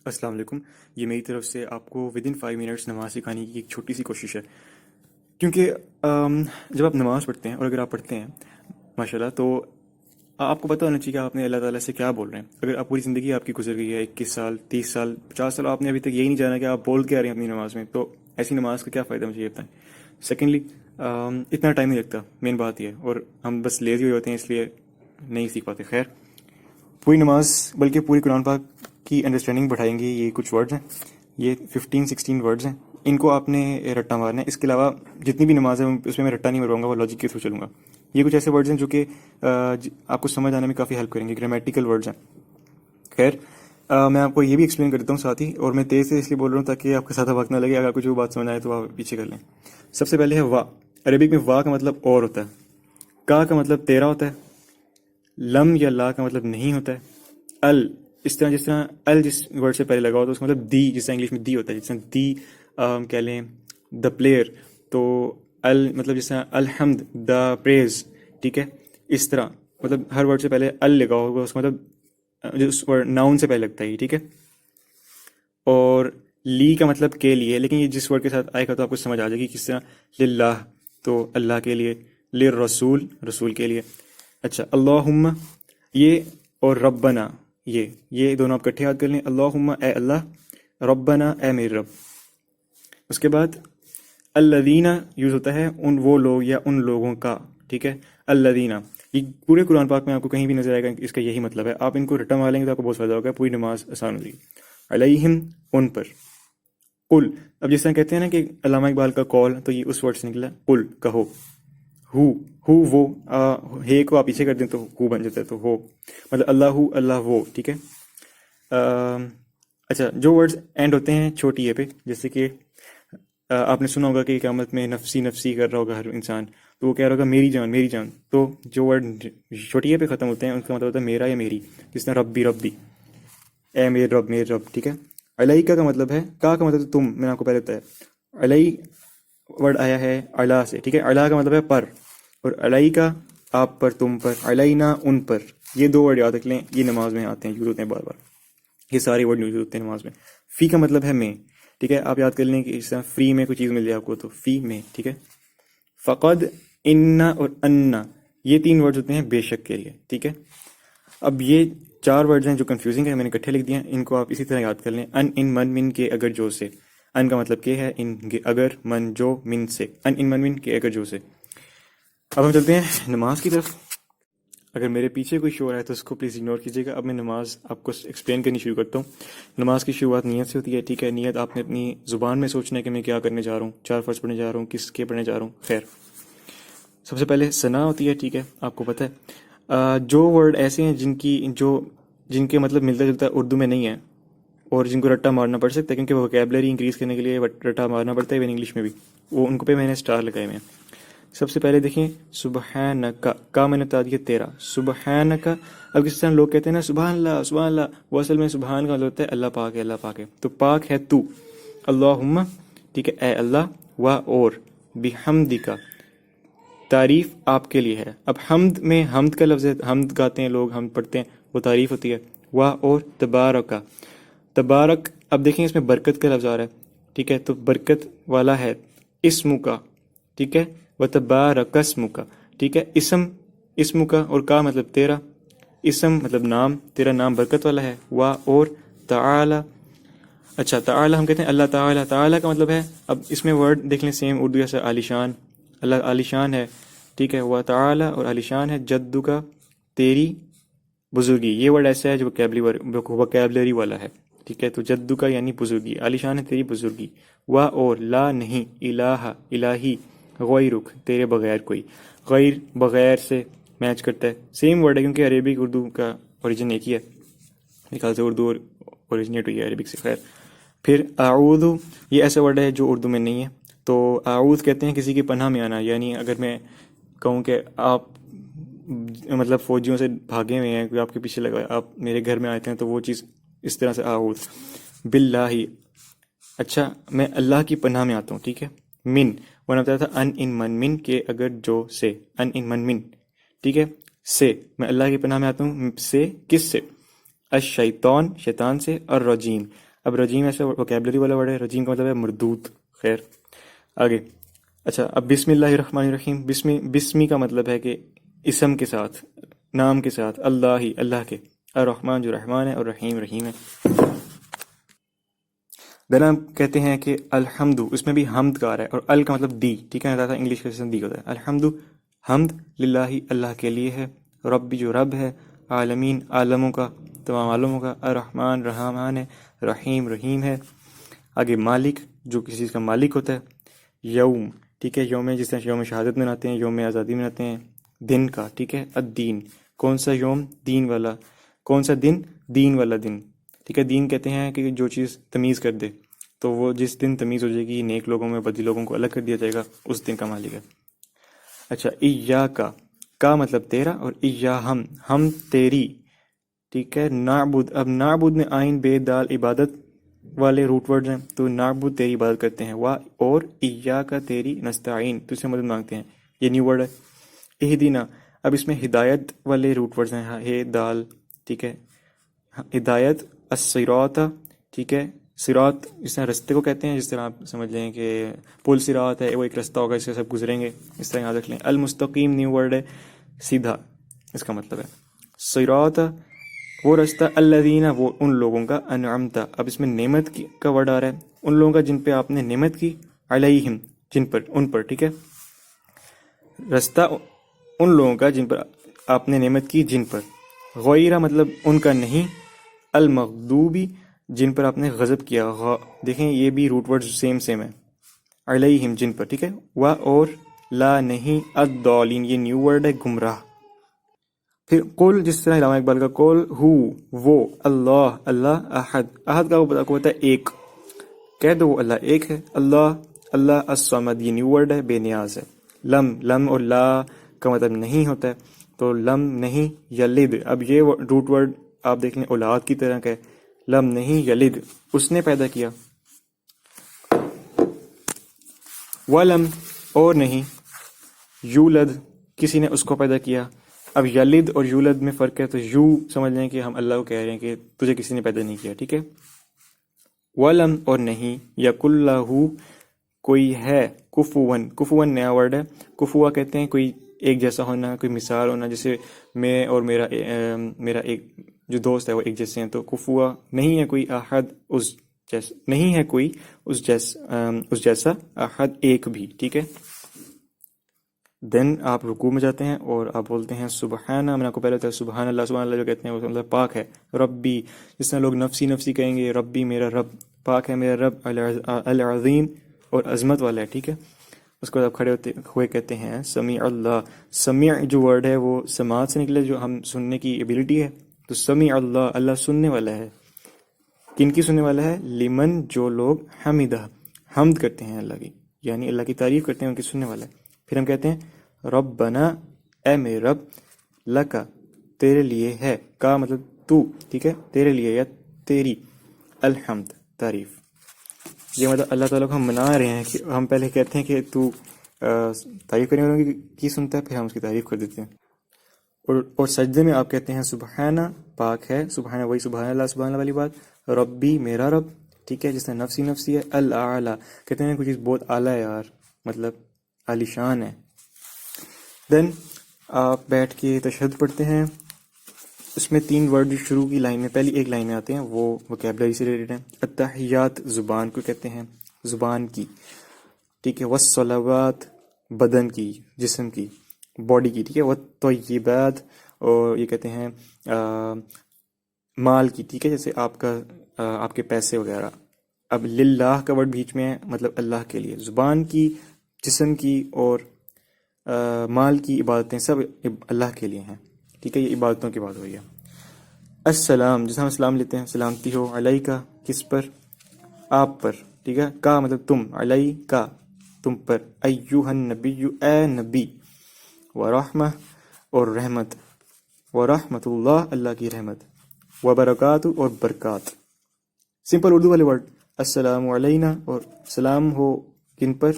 السلام علیکم. یہ میری طرف سے آپ کو ود ان 5 منٹس نماز سکھانے کی ایک چھوٹی سی کوشش ہے. کیونکہ جب آپ نماز پڑھتے ہیں اور اگر آپ پڑھتے ہیں ماشاء اللہ تو آپ کو پتہ ہونا چاہیے کہ آپ نے اللہ تعالیٰ سے کیا بول رہے ہیں. اگر آپ پوری زندگی آپ کی گزر گئی ہے 21 سال 30 سال 50 سال آپ نے ابھی تک یہی نہیں جانا کہ آپ بول کے آ رہے ہیں اپنی نماز میں، تو ایسی نماز کا کیا فائدہ مجھے یہ بتائیں. سیکنڈلی اتنا ٹائم نہیں لگتا، مین بات یہ ہے، اور ہم بس لیزی ہوئے ہوتے ہیں اس لیے نہیں سیکھ پاتے. خیر، پوری نماز بلکہ پوری قرآن پاک کی انڈرسٹینڈنگ بڑھائیں گے. یہ کچھ ورڈز ہیں، یہ 15-16 ورڈز ہیں، ان کو آپ نے رٹا مارنا ہے. اس کے علاوہ جتنی بھی نماز ہے اس میں رٹا نہیں مرواؤں گا، وہ لاجک کے تھرو چلوں گا. یہ کچھ ایسے ورڈز ہیں جو کہ آپ کو سمجھ آنے میں کافی ہیلپ کریں گے، گرامیٹیکل ورڈز ہیں. خیر، میں آپ کو یہ بھی ایکسپلین کر دیتا ہوں ساتھ ہی، اور میں تیز سے اس لیے بول رہا ہوں تاکہ آپ کے ساتھ وقت نہ لگے. اگر کچھ وہ بات سمجھ آئے تو آپ پیچھے کر لیں. سب سے پہلے ہے وا. عربک میں وا کا مطلب اور ہوتا ہے، کا مطلب تیرا ہوتا ہے، لم یا لا کا مطلب نہیں ہوتا ہے، ال اس طرح جس طرح ال جس ورڈ سے پہلے لگا ہوتا ہے اس کا مطلب دی، جس طرح انگلش میں دی ہوتا ہے، جس طرح دی کہہ لیں دا پلیئر، تو ال مطلب جس طرح الحمد دا پریز. ٹھیک ہے، اس طرح مطلب ہر ورڈ سے پہلے ال لگا ہوگا اس کا مطلب جس ورڈ ناؤن سے پہلے لگتا ہے. ٹھیک ہے، اور لی کا مطلب کے لیے، لیکن یہ جس ورڈ کے ساتھ آئے گا تو آپ کو سمجھ آ جائے گی. کس طرح للہ تو اللہ کے لیے، للرسول رسول کے لیے. اچھا، اللہم یہ اور ربنا یہ دونوں آپ کٹھے یاد کر لیں. اللہم اے اللہ، ربنا اے میرے رب. اس کے بعد الذین یوز ہوتا ہے ان وہ لوگ یا ان لوگوں کا. ٹھیک ہے، الذین یہ پورے قرآن پاک میں آپ کو کہیں بھی نظر آئے گا اس کا یہی مطلب ہے. آپ ان کو رٹا مار لیں گے تو آپ کو بہت فائدہ ہوگا، پوری نماز آسان ہوگی. علیہم ان پر. قل اب جس طرح کہتے ہیں نا کہ علامہ اقبال کا قول، تو یہ اس ورڈ سے نکلا. قل کہو. ہو وہ ہے کو آپ پیچھے کر دیں تو ہو بن جاتا ہے، تو ہو مطلب اللہ وہ. ٹھیک ہے. اچھا، جو ورڈز اینڈ ہوتے ہیں چھوٹی اے پہ، جیسے کہ آپ نے سنا ہوگا کہ قیامت میں نفسی نفسی کر رہا ہوگا ہر انسان، تو وہ کہہ رہا ہوگا میری جان میری جان. تو جو ورڈ چھوٹی اے پہ ختم ہوتے ہیں ان کا مطلب ہوتا ہے میرا یا میری، جس طرح ربی ربی، اے میرے رب میرے رب. ٹھیک ہے. علیہ کا مطلب ہے، کا مطلب تم، میں نے آپ کو پہلے بتایا. علیہ ورڈ آیا ہے علا سے. ٹھیک ہے، علا کا مطلب ہے پر، اور علیہ کا آپ پر، تم پر. علینا ان پر. یہ دو ورڈ یاد رکھ لیں، یہ نماز میں آتے ہیں، یوز ہوتے ہیں بار بار. یہ سارے ورڈ یوز ہوتے ہیں نماز میں. فی کا مطلب ہے میں. ٹھیک ہے، آپ یاد کر لیں کہ اس طرح فری میں کوئی چیز مل جائے آپ کو تو فی میں. ٹھیک ہے. فقد، ان اور انا یہ 3 ورڈز ہوتے ہیں بے شک کے لیے. ٹھیک ہے. اب یہ 4 ورڈز ہیں جو کنفیوزنگ ہے، میں نے اکٹھے لکھ دیا. ان کو آپ اسی طرح یاد کر لیں. ان من من کے اگر جو سے. ان کا مطلب کہ ہے ان اگر، من جو من سے. ان من من کے اگر جو سے. اب ہم چلتے ہیں نماز کی طرف. اگر میرے پیچھے کوئی شور ہے تو اس کو پلیز اگنور کیجیے گا. اب میں نماز آپ کو ایکسپلین کرنی شروع کرتا ہوں. نماز کی شروعات نیت سے ہوتی ہے. ٹھیک ہے، نیت آپ نے اپنی زبان میں سوچنا ہے کہ میں کیا کرنے جا رہا ہوں، 4 فرض پڑھنے جا رہا ہوں، کس کے پڑھنے جا رہا ہوں. خیر، سب سے پہلے ثنا ہوتی ہے. ٹھیک ہے، آپ کو پتہ ہے جو ورڈ ایسے ہیں جن کے مطلب ملتا جلتا اردو میں نہیں ہے اور جن کو رٹا مارنا پڑ سکتا ہے، کیونکہ ووکیبلری انکریز کرنے کے لیے رٹا مارنا پڑتا ہے ایون انگلش میں بھی. وہ ان کو پہ میں نے اسٹار لگائے ہوئے ہیں. سب سے پہلے دیکھیں سبحانک، کا میں نے بتا دیا تیرا. سبحانک. اب کس طرح لوگ کہتے ہیں نا سبحان اللہ سبحان اللہ، وہ اصل میں سبحان کا مطلب ہوتا ہے اللہ پاک ہے، اللہ پاک ہے. تو پاک ہے تو. اللہم، ٹھیک ہے، اے اللہ، و اور بحمدک، تعریف آپ کے لیے ہے. اب حمد میں حمد کا لفظ ہے، حمد گاتے ہیں لوگ، حمد پڑھتے ہیں، وہ تعریف ہوتی ہے. و اور تبارک. تبارک اب دیکھیں اس میں برکت کا لفظ آ رہا ہے. ٹھیک ہے، تو برکت والا ہے. اسم کا. ٹھیک ہے، و تبارک اسم کا. ٹھیک ہے، اسم کا اور کا مطلب تیرا. اسم مطلب نام، تیرا نام برکت والا ہے. و اور تعالی. اچھا، تعالی ہم کہتے ہیں اللہ تعالی. تعالی کا مطلب ہے، اب اس میں ورڈ دیکھ لیں سیم اردو جیسا، عالی شان. اللہ عالی شان ہے. ٹھیک ہے، و تعالی اور عالی شان ہے. جدو کا تیری بزرگی. یہ ورڈ ایسا ہے جو وکیبلری والا ہے. ٹھیک ہے، تو جدو کا یعنی بزرگی، عالی شان ہے تیری بزرگی. و اور لا نہیں، الہ الہی، غیرک تیرے بغیر کوئی. غیر بغیر سے میچ کرتا ہے، سیم ورڈ ہے کیونکہ عربک اردو کا اوریجن ایک ہی ہے. نکال سے اردو اوریجنیٹ ہوئی ہے عربک سے. خیر، پھر اعوذ، یہ ایسا ورڈ ہے جو اردو میں نہیں ہے. تو اعوذ کہتے ہیں کسی کی پناہ میں آنا. یعنی اگر میں کہوں کہ آپ مطلب فوجیوں سے بھاگے ہوئے ہیں، کوئی آپ کے پیچھے لگا، آپ میرے گھر میں آتے ہیں، تو وہ چیز اس طرح سے اعوذ باللہ. اچھا، میں اللہ کی پناہ میں آتا ہوں. ٹھیک ہے، من ورنہ بتایا تھا ان من من کے اگر جو سے. ان من من. ٹھیک ہے، سے میں اللہ کی پناہ میں آتا ہوں. سے کس سے؟ الشیطان شیطان سے. الرجیم اب رجیم ایسا وکیبلری والا ورڈ ہے، رجیم کا مطلب ہے مردود. خیر آگے. اچھا اب بسم اللہ الرحمن الرحیم. بسمی کا مطلب ہے کہ اسم کے ساتھ، نام کے ساتھ، اللہ ہی، اللہ کے. الرحمن جو رحمان ہے، اور رحیم رحیم ہے. دین ہم کہتے ہیں کہ الحمد، اس میں بھی حمد کا آ رہا ہے، اور ال کا مطلب دی، ٹھیک ہے. زیادہ انگلش کا دی ہوتا ہے. الحمد حمد للہ اللہ کے لیے ہے. ربی جو رب ہے، عالمین عالموں کا، تمام عالموں کا. الرحمن رحمان ہے، رحیم رحیم ہے. آگے مالک جو کسی چیز کا مالک ہوتا ہے. یوم، ٹھیک ہے، یوم جس طرح یوم شہادت مناتے ہیں، یوم آزادی مناتے ہیں، دن کا، ٹھیک ہے. الدین کون سا یوم؟ دین والا. کون سا دن؟ دین والا دن، ٹھیک ہے. دین کہتے ہیں کہ جو چیز تمیز کر دے، تو وہ جس دن تمیز ہو جائے گی، نیک لوگوں میں بدی لوگوں کو الگ کر دیا جائے گا، اس دن کا مالک ہے. اچھا ایاکا کا مطلب تیرا، اور ایاہم ہم تیری، ٹھیک ہے. نعبد، اب نعبد میں آئین بے دال عبادت والے روٹ ورڈز ہیں، تو نعبد تیری عبادت کرتے ہیں. وا اور ایاکا تیری نستعین تجھ سے مدد مانگتے ہیں. یہ نیو ورڈ ہے. اہدینا، اب اس میں ہدایت والے روٹ ورڈز ہیں، ہے دال، ٹھیک ہے. ہدایت الصراط، ٹھیک ہے. صراط اس طرح رستے کو کہتے ہیں، جس طرح آپ سمجھ لیں کہ پل صراط ہے، وہ ایک رستہ ہوگا، اس سے سب گزریں گے، اس طرح یاد رکھ لیں. المستقیم نیو ورڈ ہے، سیدھا اس کا مطلب ہے. صراط وہ رستہ، الذین وہ ان لوگوں کا، انعمت اب اس میں نعمت کا ورڈ آ رہا ہے، ان لوگوں کا جن پہ آپ نے نعمت کی، علیہم جن پر، ان پر، ٹھیک ہے. رستہ ان لوگوں کا جن پر آپ نے نعمت کی، جن پر. غیرہ مطلب ان کا نہیں، المغضوبی جن پر آپ نے غضب کیا. دیکھیں یہ بھی روٹ ورڈ سیم ہے. علیہم جن پر، ٹھیک ہے. و اور لا نہیں، الضالین یہ نیو ورڈ ہے، گمراہ. پھر قل جس طرح علامہ اقبال کا قل ہو وہ، اللہ اللہ احد، احد کا وہ ہوتا ہے ایک، کہہ دو وہ اللہ ایک ہے. اللہ اللہ الصمد یہ نیو ورڈ ہے، بے نیاز ہے. لم لم اور لا کا مطلب نہیں ہوتا ہے، تو لم نہیں یلد، اب یہ روٹ ورڈ آپ دیکھ لیں اولاد کی طرح کا ہے. لم نہیں یلد اس نے پیدا کیا. ولم اور نہیں، یولد کسی نے اس کو پیدا کیا. اب یلد اور یولد میں فرق ہے، تو یو سمجھ لیں کہ ہم اللہ کو کہہ رہے ہیں کہ تجھے کسی نے پیدا نہیں کیا، ٹھیک ہے. ولم اور نہیں، یکن لہو کوئی ہے، کفون کفون نیا ورڈ ہے. کفوا کہتے ہیں کوئی ایک جیسا ہونا، کوئی مثال ہونا، جیسے میں اور میرا ایک جو دوست ہے وہ ایک جیسے ہیں، تو کفوا نہیں ہے کوئی، احد اس جیسا نہیں ہے کوئی، اس جیسا احد ایک بھی، ٹھیک ہے. دین آپ رکوع میں جاتے ہیں اور آپ بولتے ہیں سبحانہ. میں نے آپ کو پہلے بتایا سبحان اللہ، سبحان اللہ جو کہتے ہیں وہ مطلب پاک ہے. ربی جس طرح لوگ نفسی نفسی کہیں گے، ربی میرا رب، پاک ہے میرا رب، العظیم اور عظمت والا ہے، ٹھیک ہے. اس کو آپ کھڑے ہوتے ہوئے کہتے ہیں سمیع اللہ. سمیع جو ورڈ ہے وہ سماعت سے نکلے، جو ہم سننے کی ایبلٹی ہے، تو سمیع اللہ اللہ سننے والا ہے. کن کی سننے والا ہے؟ لمن جو لوگ حمیدہ حمد کرتے ہیں اللہ کی، یعنی اللہ کی تعریف کرتے ہیں، ان کی سننے والا ہے. پھر ہم کہتے ہیں ربنا اے میرے رب، لکا تیرے لیے ہے، کا مطلب تو، ٹھیک ہے، تیرے لیے یا تیری، الحمد تعریف. یہ مطلب اللہ تعالیٰ کو ہم منا رہے ہیں کہ ہم پہلے کہتے ہیں کہ تو تعریف کرنے والوں کی سنتا ہے، پھر ہم اس کی تعریف کر دیتے ہیں. اور سجدے میں آپ کہتے ہیں سبحانہ پاک ہے، سبحانہ وہی سبحان اللہ سبحان اللہ والی بات، ربی میرا رب، ٹھیک ہے، جس طرح نفسی نفسی ہے. الاعلیٰ کہتے ہیں کوئی چیز بہت اعلیٰ ہے یار، مطلب عالی شان ہے. دین آپ بیٹھ کے تشہد پڑھتے ہیں. اس میں 3 ورڈ شروع کی لائن میں، پہلی ایک لائن میں آتے ہیں، وہ وکیبلری سے ریلیٹڈ ہیں. التحیات زبان کو کہتے ہیں، زبان کی، ٹھیک ہے. والصلوات بدن کی، جسم کی، باڈی کی، ٹھیک ہے. والطیبات اور یہ کہتے ہیں مال کی، ٹھیک ہے، جیسے آپ کے پیسے وغیرہ. اب للہ کا ورڈ بیچ میں ہے، مطلب اللہ کے لیے. زبان کی، جسم کی اور مال کی عبادتیں سب اللہ کے لیے ہیں، ٹھیک ہے. یہ عبادتوں کی بات ہوئی ہے. السلام جس ہم السلام لیتے ہیں، سلامتی ہو، علیکہ کس پر؟ آپ پر، ٹھیک ہے. کا مطلب تم، علیکہ تم پر. ایوہ النبی اے نبی. ورحمہ اور رحمت، ورحمت اللہ اللہ کی رحمت. وبرکاتہ اور برکات. سمپل اردو والے ورڈ. السلام علینا اور سلام ہو کن پر؟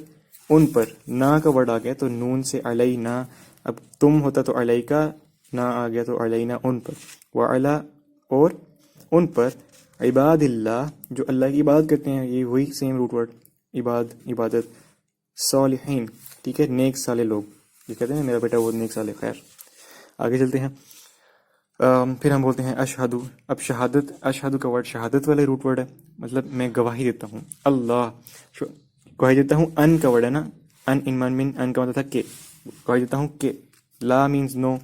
ان پر. نا کا ورڈ آ گیا تو نون سے علینا، اب تم ہوتا تو علیکہ، نا آ گیا تو علینا ان پر. وعلا اور ان پر. عباد اللہ جو اللہ کی عبادت کرتے ہیں، یہ وہی سیم روٹ ورڈ عبادت، صالحین ٹھیک ہے، نیک صالح لوگ، یہ کہتے ہیں میرا بیٹا وہ نیک صالح. خیر آگے چلتے ہیں. پھر ہم بولتے ہیں اشہدو. اب شہادت، اشہدو کا ورڈ شہادت والے روٹ ورڈ ہے، مطلب میں گواہی دیتا ہوں. اللہ گواہی دیتا ہوں، ان کا ورڈ ہے نا، ان من ان کا مطلب تھا کہ، گواہی دیتا ہوں کہ، لا مینز نو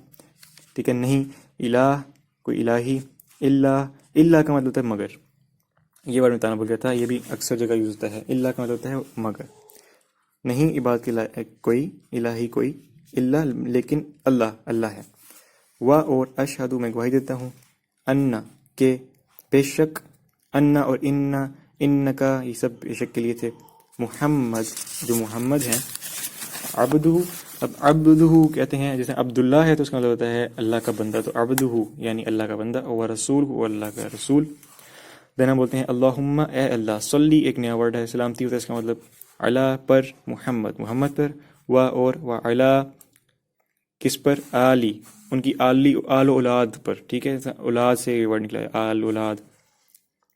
ٹھیک ہے، نہیں، الہ کوئی الہی، اللہ کا مطلب ہوتا ہے مگر. یہ ورڈ میں بتانا بھول گیا تھا، یہ بھی اکثر جگہ یوز ہوتا ہے. اللہ کا مطلب ہوتا ہے مگر، نہیں عبادت کے لائق کوئی الہی کوئی اللہ، لیکن اللہ ہے. اور اشہدو میں گواہی دیتا ہوں، ان کہ بے شک، ان اور ان کا یہ سب بے شک کے لیے تھے، محمد جو محمد ہیں، عبدہ. اب عبدہ کہتے ہیں جیسے عبداللہ ہے تو اس کا مطلب ہوتا ہے اللہ کا بندہ، تو عبدہ یعنی اللہ کا بندہ، اور رسول ہو اللہ کا رسول. دین ہم بولتے ہیں اللہم اے اللہ، صلی ایک نیا ورڈ ہے، سلامتی ہوتا ہے، اس کا مطلب علی پر، محمد پر، و علی کس پر، آلی ان کی آل و اولاد پر ٹھیک ہے، اولاد سے یہ ورڈ نکلا ہے، آل اولاد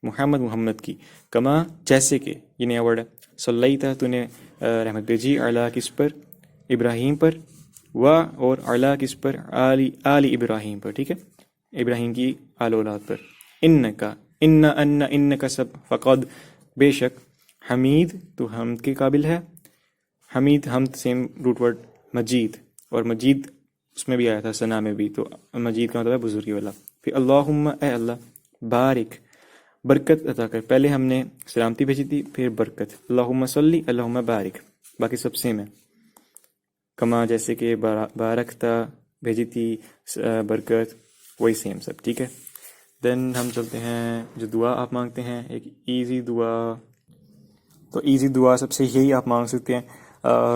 محمد کی، کما جیسے کہ، یہ نیا ورڈ ہے، صلیتا تو نے رحمت بھیجی، علی کس پر، ابراہیم پر، اور علی کس پر، آل ابراہیم پر ٹھیک ہے، ابراہیم کی آل اولاد پر. ان کا سب، فقد بے شک، حمید تو حمد کے قابل ہے، حمید حمد سیم روٹ ورڈ، مجید، اور مجید اس میں بھی آیا تھا ثنا میں بھی، تو مجید کا مطلب ہے بزرگی والا. پھر اللہم اے اللہ، بارک برکت عطا کر. پہلے ہم نے سلامتی بھیجی تھی، پھر برکت، اللہم صلی اللہم بارک، باقی سب سیم ہے، کما جیسے کہ بارکتا بھیجی تھی، برکت وہی سیم سب ٹھیک ہے. دین ہم چلتے ہیں جو دعا آپ مانگتے ہیں، ایک ایزی دعا. تو ایزی دعا سب سے یہی آپ مانگ سکتے ہیں،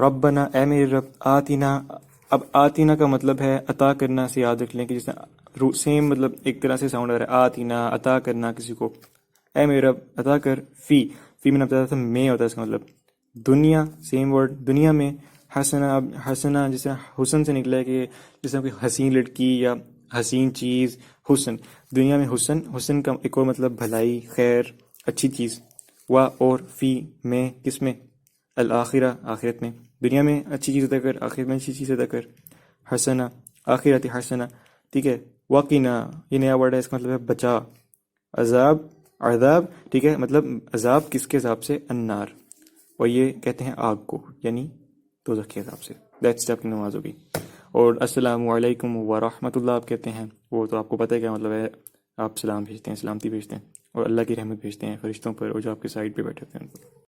ربنا اے میرے رب، آتینا. اب آتینا کا مطلب ہے عطا کرنا، سے یاد رکھ لیں کہ جس سیم مطلب ایک طرح سے ساؤنڈ آ رہا ہے، آتینا عطا کرنا کسی کو، اے میرے رب عطا کر، فی میں نے بتایا تھا میں ہوتا ہے اس کا مطلب دنیا، سیم ورڈ دنیا میں، حسنا جیسے حسن سے نکلا ہے کہ جیسے کوئی حسین لڑکی یا حسین چیز، حسن دنیا میں، حسن کا ایک اور مطلب بھلائی، خیر، اچھی چیز. اور فی میں کس میں، الآخرہ آخرت میں، دنیا میں اچھی چیز ادا کر، آخرت میں اچھی چیز ادا کر. حسنہ آخرت حسنہ ٹھیک ہے. وقنا یہ نیا ورڈ ہے، اس کا مطلب ہے بچا. عذاب ٹھیک ہے، مطلب عذاب کس کے عذاب سے، النار، اور یہ کہتے ہیں آگ کو، یعنی دوزخ کے عذاب سے. دیٹس اسٹیپ کی نماز ہوگی. اور السلام علیکم ورحمۃ اللہ آپ کہتے ہیں، وہ تو آپ کو پتہ ہے کیا مطلب ہے، آپ سلام بھیجتے ہیں، سلامتی بھیجتے ہیں، اور اللہ کی رحمت بھیجتے ہیں فرشتوں پر، اور جو آپ کے سائڈ پہ بیٹھے ہوتے ہیں ان پر.